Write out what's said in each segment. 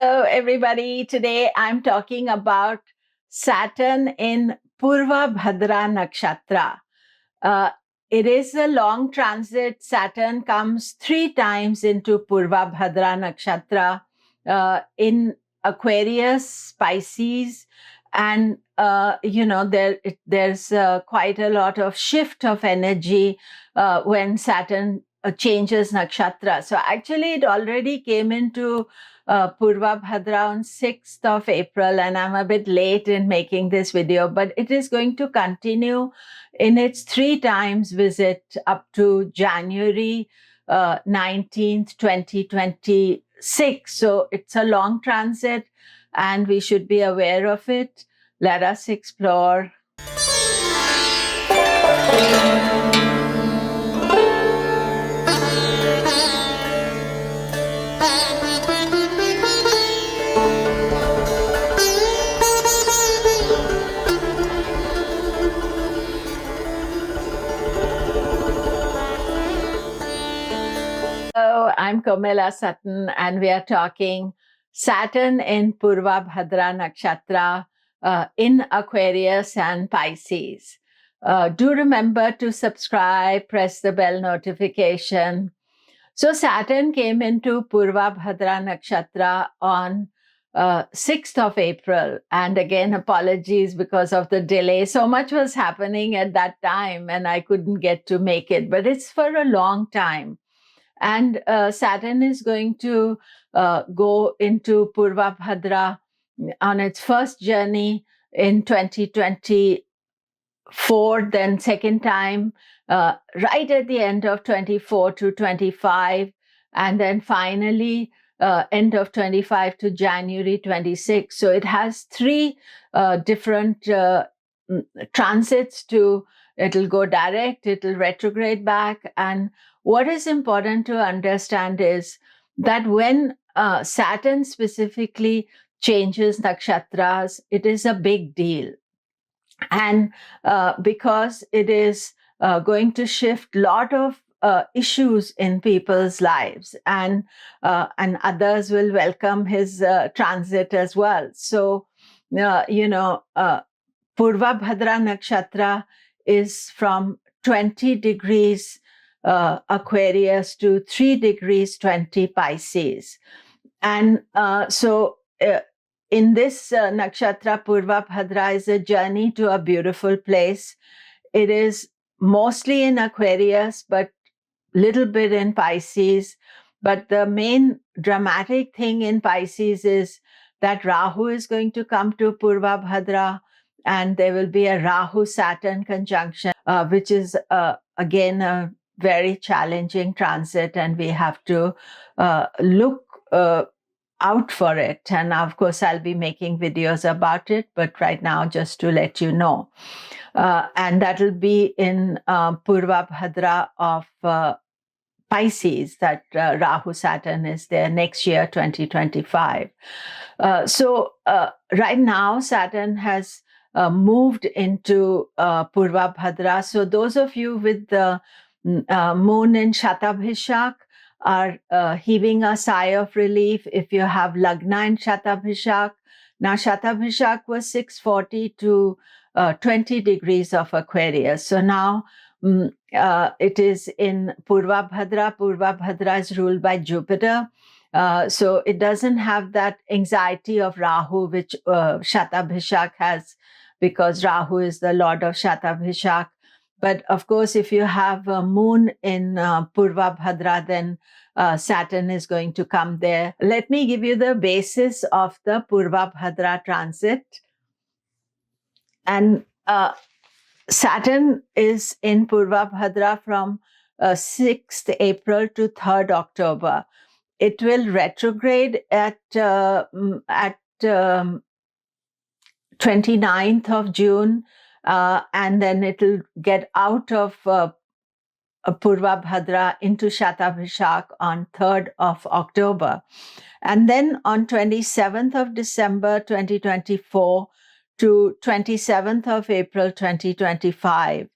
Hello, everybody. Today I'm talking about Saturn in Purvabhadra Nakshatra. Uh, it is a long transit. Saturn comes 3 times into Purvabhadra Nakshatra in Aquarius, Pisces, and there's quite a lot of shift of energy when Saturn changes nakshatra. So actually, it already came into Purvabhadra on 6th of April, and I'm a bit late in making this video, but it is going to continue in its 3 times visit up to January 19th, 2026. So it's a long transit, and we should be aware of it. Let us explore. Hello, I'm Komilla Sutton, and we are talking Saturn in Purvabhadra Nakshatra in Aquarius and Pisces. Do remember to subscribe, press the bell notification. So Saturn came into Purvabhadra Nakshatra on 6th of April. And again, apologies because of the delay. So much was happening at that time, and I couldn't get to make it. But it's for a long time. And Saturn is going to go into Purvabhadra on its first journey in 2024, then second time right at the end of 24 to 25, and then finally end of 25 to January 26. So it has 3 different transits to, it'll go direct, it'll retrograde back. And what is important to understand is that when Saturn specifically changes nakshatras, it is a big deal. And because it is going to shift a lot of issues in people's lives, and others will welcome his transit as well. So, Purvabhadra Nakshatra is from 20 degrees Aquarius to 3 degrees 20 Pisces. And in this nakshatra, Purvabhadra is a journey to a beautiful place. It is mostly in Aquarius, but little bit in Pisces. But the main dramatic thing in Pisces is that Rahu is going to come to Purvabhadra, and there will be a Rahu-Saturn conjunction, which is again a very challenging transit, and we have to look out for it. And of course, I'll be making videos about it, but right now, just to let you know. And that'll be in Purvabhadra of Pisces, that Rahu Saturn is there next year, 2025. So right now, Saturn has moved into Purvabhadra. So those of you with the moon in Shatabhishak are heaving a sigh of relief. If you have Lagna in Shatabhishak, now Shatabhishak was 640 to 20 degrees of Aquarius. So now it is in Purvabhadra. Purvabhadra is ruled by Jupiter. So it doesn't have that anxiety of Rahu, which Shatabhishak has, because Rahu is the lord of Shatabhishak. But of course, if you have a moon in Purvabhadra, then Saturn is going to come there. Let me give you the basis of the Purvabhadra transit. And Saturn is in Purvabhadra from 6th April to 3rd October. It will retrograde at 29th of June, and then it'll get out of Purvabhadra into Shatabhishak on 3rd of October. And then on 27th of December 2024 to 27th of April 2025,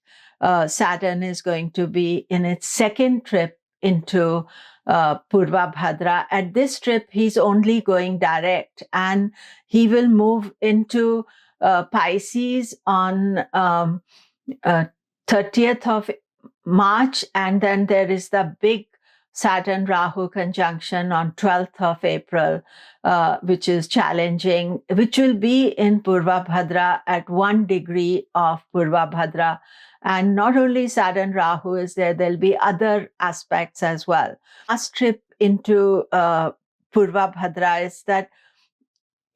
Saturn is going to be in its second trip into Purvabhadra. At this trip, he's only going direct, and he will move into Pisces on 30th of March, and then there is the big Saturn Rahu conjunction on 12th of April, which is challenging, which will be in Purvabhadra at 1 degree of Purvabhadra. And not only Saturn Rahu is there, there'll be other aspects as well. Last trip into Purvabhadra is that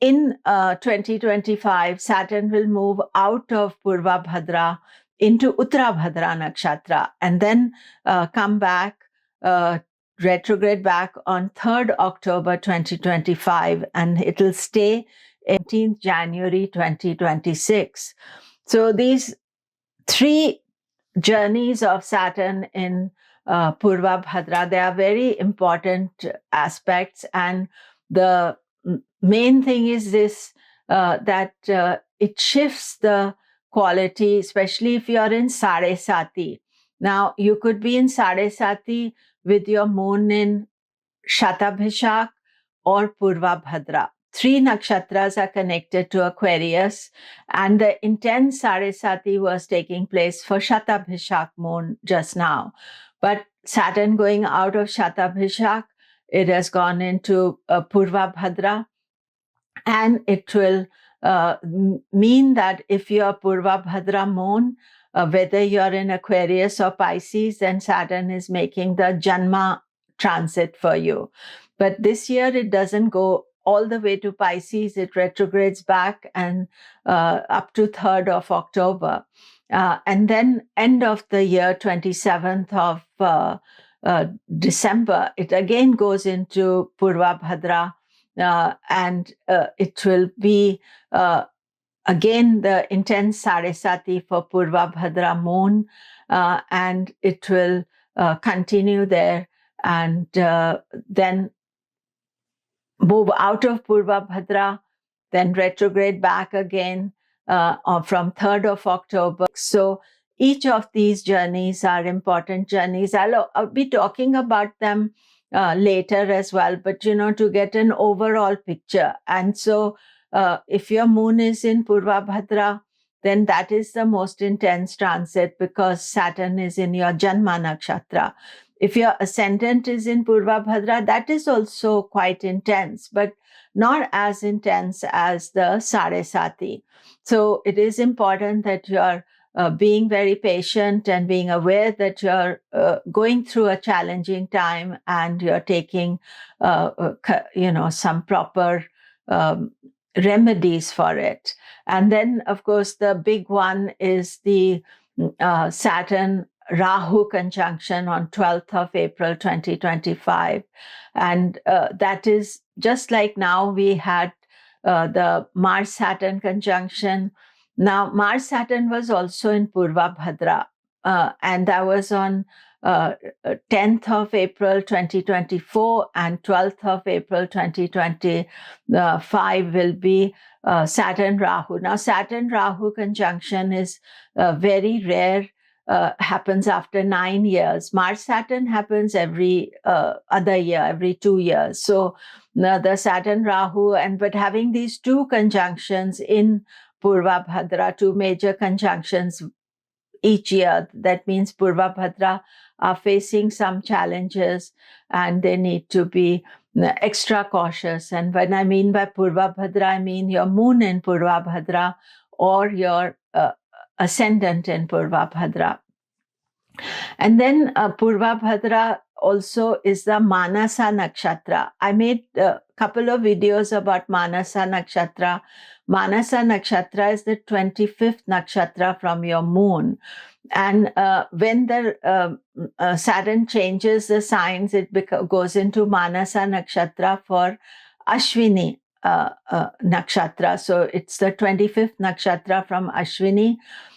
in 2025, Saturn will move out of Purvabhadra into Uttarabhadra Nakshatra, and then come back, retrograde back on 3rd October 2025, and it will stay 18th January 2026. So these 3 journeys of Saturn in Purvabhadra, they are very important aspects, and the main thing is this, that it shifts the quality, especially if you're in Sade Sati. Now, you could be in Sade Sati with your moon in Shatabhishak or Purvabhadra. 3 nakshatras are connected to Aquarius, and the intense Sade Sati was taking place for Shatabhishak moon just now. But Saturn going out of Shatabhishak, it has gone into Purvabhadra, and it will mean that if you're Purvabhadra moon, whether you're in Aquarius or Pisces, then Saturn is making the Janma transit for you. But this year it doesn't go all the way to Pisces. It retrogrades back and up to 3rd of October. And then end of the year, 27th of December, it again goes into Purvabhadra, and it will be again the intense Sade Sati for Purvabhadra moon, and it will continue there, and then move out of Purvabhadra, then retrograde back again from 3rd of October. So each of these journeys are important journeys. I'll be talking about them later as well, but to get an overall picture. And so if your moon is in Purvabhadra, then that is the most intense transit because Saturn is in your Janma Nakshatra. If your ascendant is in Purvabhadra, that is also quite intense, but not as intense as the Sade Sati. So it is important that you're being very patient and being aware that you're going through a challenging time and you're taking, some proper remedies for it. And then, of course, the big one is the Saturn Rahu conjunction on 12th of April 2025. And that is just like now we had the Mars-Saturn conjunction. Now, Mars-Saturn was also in Purvabhadra, and that was on 10th of April 2024 and 12th of April 2025 will be Saturn Rahu. Now, Saturn Rahu conjunction is very rare. Happens after 9 years. Mars Saturn happens every other year, every 2 years. So the Saturn Rahu, but having these 2 conjunctions in Purvabhadra, 2 major conjunctions each year, that means Purvabhadra are facing some challenges and they need to be extra cautious. And when I mean by Purvabhadra, I mean your moon in Purvabhadra or your ascendant in Purvabhadra. And then Purvabhadra also is the Manasa Nakshatra. I made a couple of videos about Manasa Nakshatra. Manasa Nakshatra is the 25th nakshatra from your moon. And when the Saturn changes the signs, it goes into Manasa Nakshatra for Ashwini Nakshatra. So it's the 25th nakshatra from Ashwini.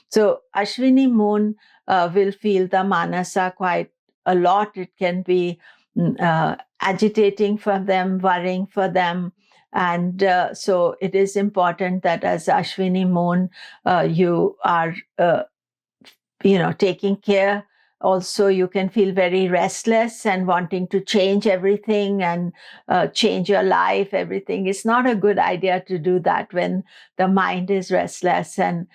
So Ashwini moon will feel the Manasa quite a lot. It can be agitating for them, worrying for them. And so it is important that as Ashwini moon, you are, taking care Also, you can feel very restless and wanting to change everything and change your life, everything. It's not a good idea to do that when the mind is restless and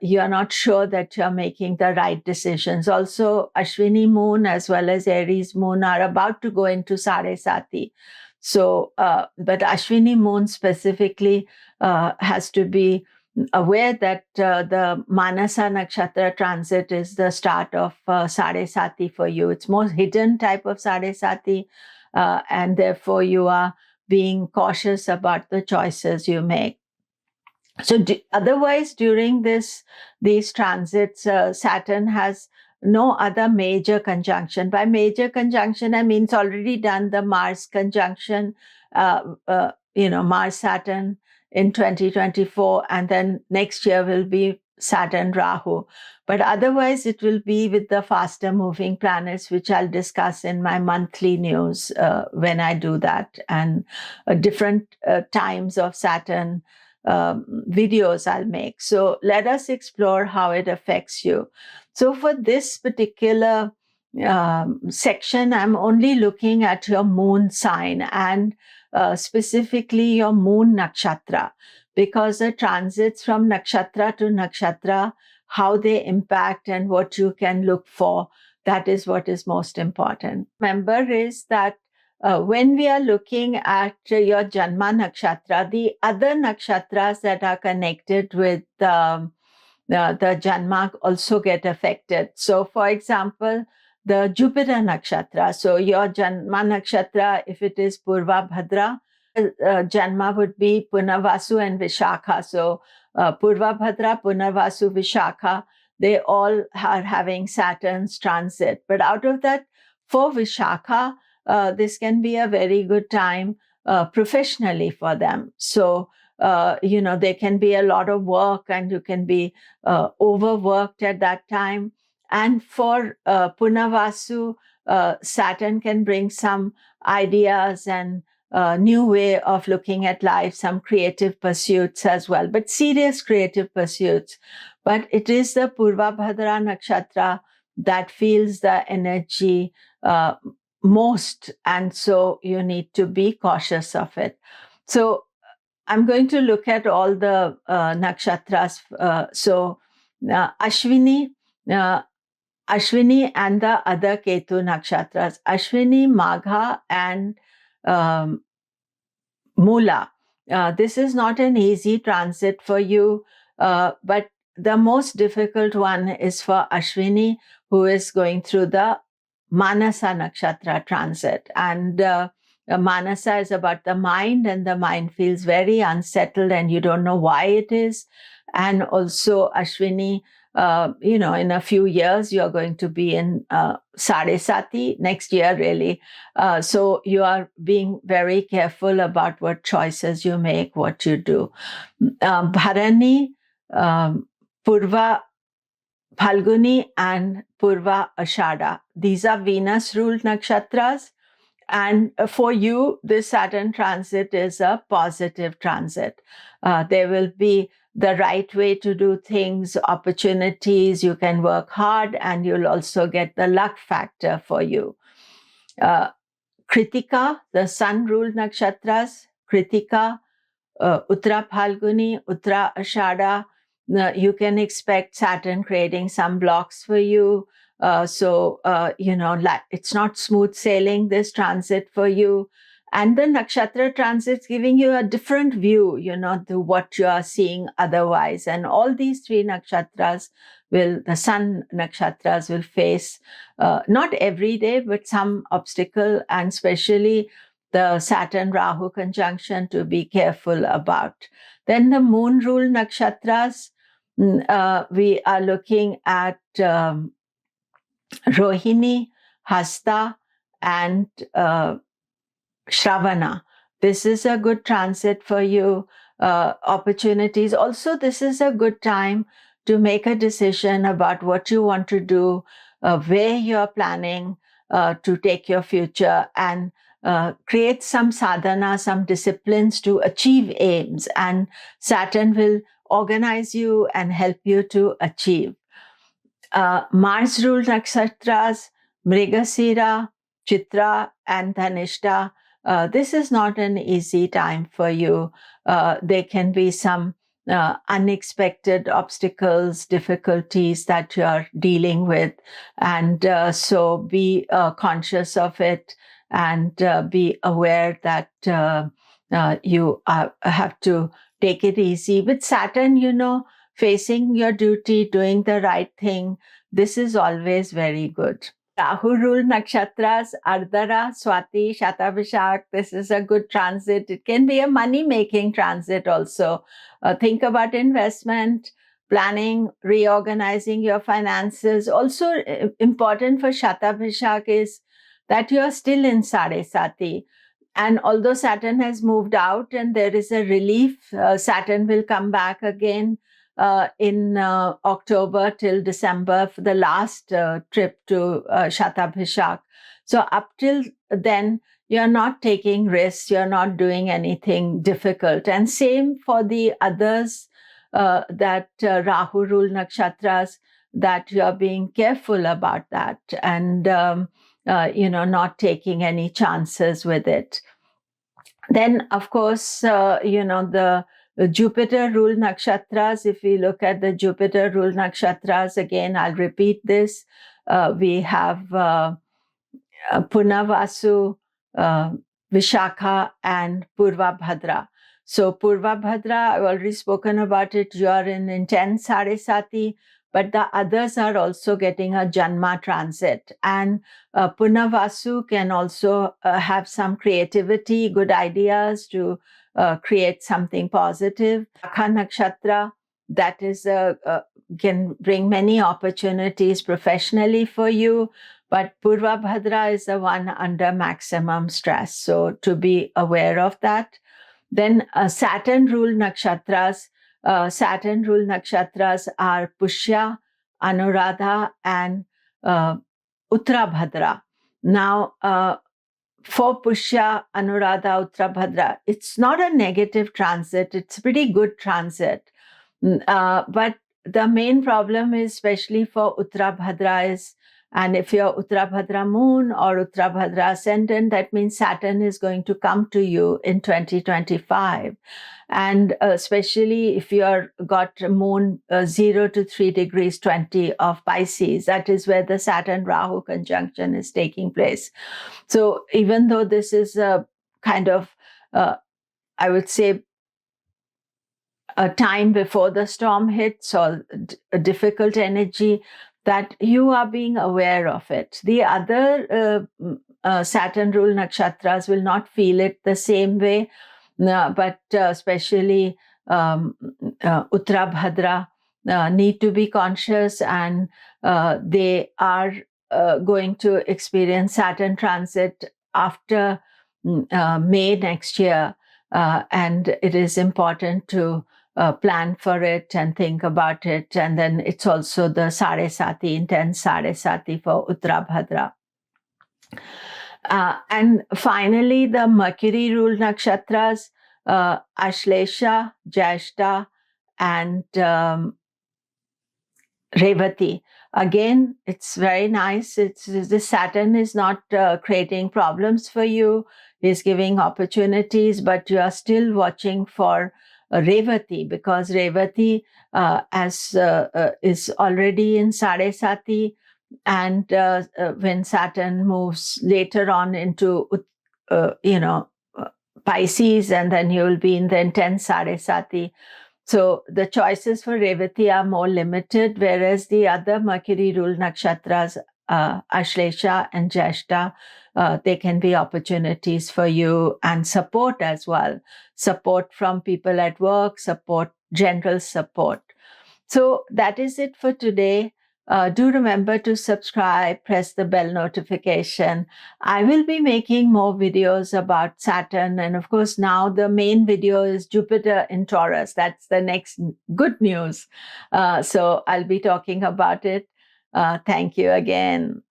you're not sure that you're making the right decisions. Also, Ashwini moon as well as Aries moon are about to go into Sati. So, but Ashwini moon specifically has to be aware that the Manasa Nakshatra transit is the start of Sati for you. It's more hidden type of Sati, and therefore you are being cautious about the choices you make. So otherwise, during these transits, Saturn has no other major conjunction. By major conjunction, I mean it's already done the Mars conjunction, Mars Saturn in 2024, and then next year will be Saturn Rahu. But otherwise, it will be with the faster moving planets, which I'll discuss in my monthly news when I do that, and different times of Saturn videos I'll make. So let us explore how it affects you. So for this particular section, I'm only looking at your moon sign and specifically your moon nakshatra, because the transits from nakshatra to nakshatra, how they impact and what you can look for, that is what is most important. Remember is that when we are looking at your Janma Nakshatra, the other nakshatras that are connected with the Janma also get affected. So, for example, the Jupiter Nakshatra. So, your Janma Nakshatra, if it is Purvabhadra, Janma would be Punarvasu and Vishakha. So, Purvabhadra, Punarvasu, Vishakha, they all are having Saturn's transit. But out of that, for Vishakha, this can be a very good time professionally for them. So, there can be a lot of work and you can be overworked at that time. And for Punarvasu, Saturn can bring some ideas and new way of looking at life, some creative pursuits as well, but serious creative pursuits. But it is the Purvabhadra Nakshatra that feels the energy most, and so you need to be cautious of it. So I'm going to look at all the nakshatras. Ashwini and the other Ketu nakshatras, Ashwini, Magha, and Mula. This is not an easy transit for you, but the most difficult one is for Ashwini, who is going through the Manasa Nakshatra transit. And Manasa is about the mind, and the mind feels very unsettled and you don't know why it is. And also Ashwini, in a few years, you're going to be in Sati next year, really. So you are being very careful about what choices you make, what you do. Bharani, Purva, Phalguni, and Purva Ashada. These are Venus-ruled nakshatras. And for you, this Saturn transit is a positive transit. There will be the right way to do things, opportunities, you can work hard, and you'll also get the luck factor for you. Kritika, the sun-ruled nakshatras, Kritika, Uttara Phalguni, Uttara Ashada, you can expect Saturn creating some blocks for you. It's not smooth sailing, this transit for you. And the nakshatra transits giving you a different view, to what you are seeing otherwise. And all these three nakshatras the sun nakshatras will face, not every day, but some obstacle, and especially the Saturn Rahu conjunction to be careful about. Then the moon ruled nakshatras, we are looking at Rohini, Hasta, and Shravana. This is a good transit for you. Opportunities. Also, this is a good time to make a decision about what you want to do, where you're planning to take your future, and create some sadhana, some disciplines to achieve aims. And Saturn will organize you and help you to achieve. Mars ruled nakshatras, Mrigasira, Chitra, and Dhanishta. This is not an easy time for you. There can be some unexpected obstacles, difficulties that you are dealing with. And so be conscious of it, and be aware that you have to take it easy. With Saturn, facing your duty, doing the right thing, this is always very good. Rahu ruled nakshatras, Ardhara, Swati, Shatabhishak. This is a good transit. It can be a money-making transit also. Think about investment, planning, reorganizing your finances. Also important for Shatabhishak is that you are still in Sade-Sati. And although Saturn has moved out and there is a relief, Saturn will come back again in October till December for the last trip to Shatabhishak. So up till then, you're not taking risks, you're not doing anything difficult. And same for the others that Rahu rule nakshatras, that you're being careful about that and, not taking any chances with it. Then, of course, the Jupiter ruled nakshatras. If we look at the Jupiter ruled nakshatras, again, I'll repeat this. We have Punavasu, Vishakha, and Purvabhadra. So Purvabhadra, I've already spoken about it. You are in intense Sade-Sati, but the others are also getting a Janma transit. And Punavasu can also have some creativity, good ideas to create something positive. Akha Nakshatra, that is can bring many opportunities professionally for you. But Purvabhadra is the one under maximum stress. So to be aware of that. Then Saturn ruled nakshatras. Saturn ruled nakshatras are Pushya, Anuradha, and Uttarabhadra. Now, for Pushya, Anuradha, Uttarabhadra, it's not a negative transit. It's a pretty good transit. But the main problem is, especially for Uttarabhadra, is, and if you're Uttarabhadra moon or Uttarabhadra ascendant, that means Saturn is going to come to you in 2025. And especially if you're got moon 0 to 3 degrees 20 of Pisces, that is where the Saturn-Rahu conjunction is taking place. So even though this is a kind of, I would say, a time before the storm hits or a difficult energy, that you are being aware of it. The other Saturn ruled nakshatras will not feel it the same way, but especially Uttarabhadra need to be conscious, and they are going to experience Saturn transit after May next year, and it is important to plan for it and think about it. And then it's also the Sade-Sati, intense Sade-Sati for Uttarabhadra. And finally, the Mercury ruled nakshatras, Ashlesha, Jyeshta, and Revati. Again, it's very nice. The Saturn is not creating problems for you. It's giving opportunities, but you are still watching for Revati, because Revati is already in Sade-Sati, and when Saturn moves later on into Pisces, and then you will be in the intense Sade-Sati. So the choices for Revati are more limited, whereas the other Mercury ruled nakshatras, Ashlesha and Jyeshta, they can be opportunities for you, and support as well. Support from people at work, general support. So that is it for today. Do remember to subscribe, press the bell notification. I will be making more videos about Saturn. And of course, now the main video is Jupiter in Taurus. That's the next good news. So I'll be talking about it. Thank you again.